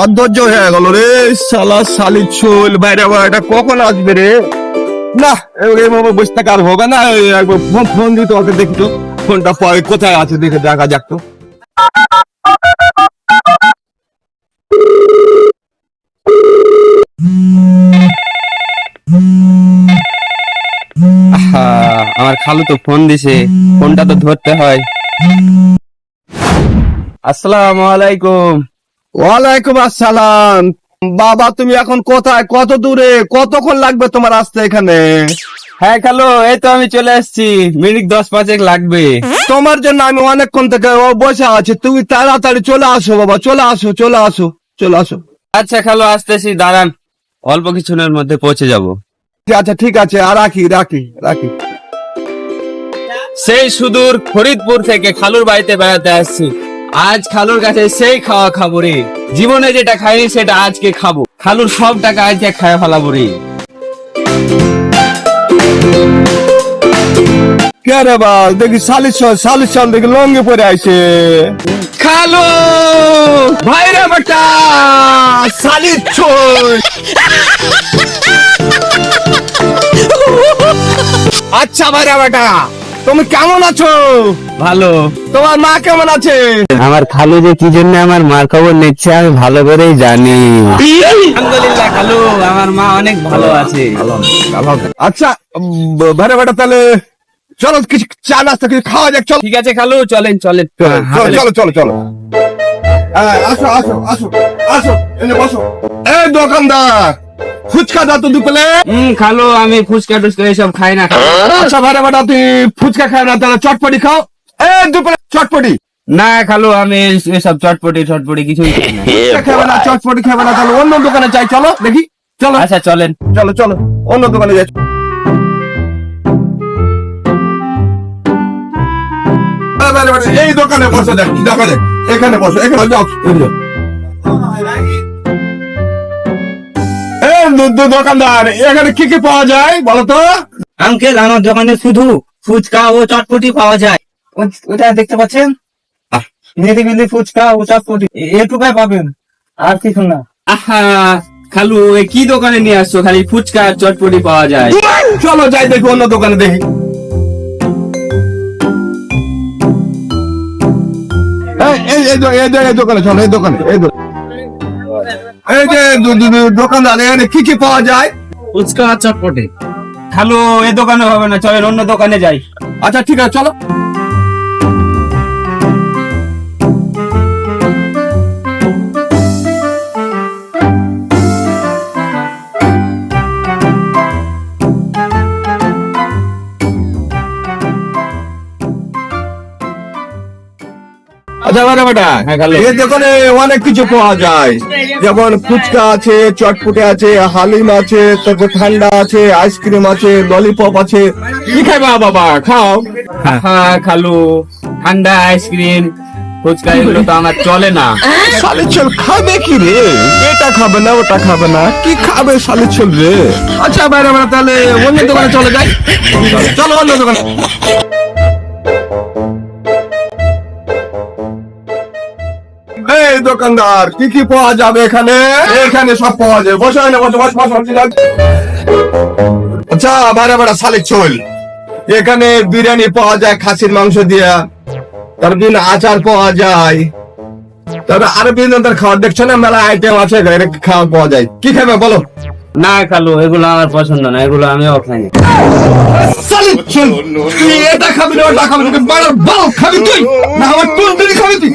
অধৈর্য হয়ে গেল রে শালা শালি চুল বাইরে এটা কখন আসবে রে? না এইভাবে বসে থাকা আর হবে না। একবার ফোন দিত ওকে, দেখি তো ফোনটা কোথায় আছে, দেখে দেখা যাক তো। আমার খালু তো ফোন দিছে, ফোনটা তো ধরতে হয়। আসসালামু আলাইকুম। ওয়ালাইকুম আসসালাম। বাবা তুমি এখন কোথায়, কত দূরে, কতক্ষণ লাগবে তোমার আসতে এখানে? হ্যাঁ খালু, এই তো আমি চলে আসছি, মিনিট 10-5 লাগবে। তোমার জন্য আমি অনেকক্ষণ থেকে বসে আছি, তুমি তাড়াতাড়ি চলে আসো বাবা, চলে আসো চলে আসো চলে আসো। আচ্ছা খালু, আসতেছি, দাঁড়ান, অল্প কিছুক্ষণের মধ্যে পৌঁছে যাব। আচ্ছা ঠিক আছে, আর রাখি রাখি রাখি। সেই সুদূর ফরিদপুর থেকে খালুর বাড়িতে বেড়াতে আসছি। আজ খালুর কাছে সেই খাওয়া খাবো রে, জীবনে যেটা খাইনি সেটা আজকে খাবো। খালুর সব টাকা আজকে খায় ফেলাবো রে। কে রে বা, দেখি শালির চল দেখি লঙ্গি পরে আইছে। খালু ভাইরে বেটা শালির চল। আচ্ছা ভাইরে বেটা, তুমি কেমন আছো? ভালো। তোমার মা কেমন আছে? আমার খালু যে কি জন্য আমার মার খবর নিচ্ছে আমি ভালো করেই জানি। আলহামদুলিল্লাহ খালু, আমার মা অনেক ভালো আছে। আচ্ছা ভাইরে বেটা, তাহলে চলো কিছু চা নাস্তা কিছু খাওয়া যাক। চলো ঠিক আছে খালু, চলেন চলেন। চলো চলো চলো। আসো আসো আসো আসো, এনে বসো। এই দোকানদার, ফুচকা দাও তো 2 প্লেট। খালু আমি ফুচকা টুচকা এসব খাই না। আচ্ছা ভাইরে বেটা, তুই ফুচকা খাও না, তাহলে চটপটি খাও। এই 2 প্লেট চটপটি। না খালু, আমি এসব চটপটি কিছুই খাই না। ফুচকা খাবে না, চটপটি খাবে না, তাহলে অন্য দোকানে যাই, চলো দেখি। চলো আচ্ছা চলেন। চলো চলো, অন্য দোকানে যাই। এই দোকানে বসে দেখ, দেখা যাক, এখানে বসো, এখানে যাও। দোকানদার, এখানে কি কি পাওয়া যায় বলো তো? আঙ্কেল, আমার দোকানে শুধু ফুচকা ও চটপটি পাওয়া যায়। ওটা দেখতে পাচ্ছেন, মেদিনীপুর ফুচকা ও চটপটি এটুকাই পাবেন, আর কিছু না। আহা খালু, এ কি দোকানে নিয়ে আসছো, খালি ফুচকা আর চটপটি পাওয়া যায়? চলো যাই দেখি, অন্য দোকানে দেখি। এই দোকানে চলো, এই দোকানে, এই যে দোকানদার, এখানে কি কি পাওয়া যায়? ফুচকা আর চটপটি। খালু এ দোকানে হবে না, চলেন অন্য দোকানে যাই। আচ্ছা ঠিক আছে, চলো। আচ্ছা ভাইরা বেটা, এই দোকানে অনেক কিছু পাওয়া যায়, যেমন ফুচকা আছে, চটপটি আছে, হালিম আছে, তারপর ঠান্ডা আছে, আইসক্রিম আছে, ললিপপ আছে। কি খাইবা বাবা, খাও। হ্যাঁ খালু, ঠান্ডা আইসক্রিম ফুচকা এগুলো তো আমার চলে না। শালি চল খাবে কি রে? এটা খাবে না, ওটা খাবে না, কি খাবে শালি চল রে? আচ্ছা ভাইরা বেটা, তাহলে অন্য দোকানে চলে যাই। চলো অন্য দোকানে। এই দোকানদার, কি কি পাওয়া যাবে এখানে? এখানে সব পাওয়া যায়, বসো না, বসো বসো বসো। আচ্ছা ভাইরা বেটা শালির চল, এখানে বিরিয়ানি পাওয়া যায় খাসির মাংস দিয়া, তারপর আচার পাওয়া যায়, তারপর আরো বিভিন্ন ধরনের খাবার, দেখছো না মেলা আইটেম আছে, খাওয়া পাওয়া যায়। কি খাবে বলো? না খালু, এগুলো আমার পছন্দ না, এগুলো আমিও খাই না। তুই এটা খাবি না, ওটা খাবি না, বাল খাবি তুই না, আমার টুনটুনি খাবি তুই।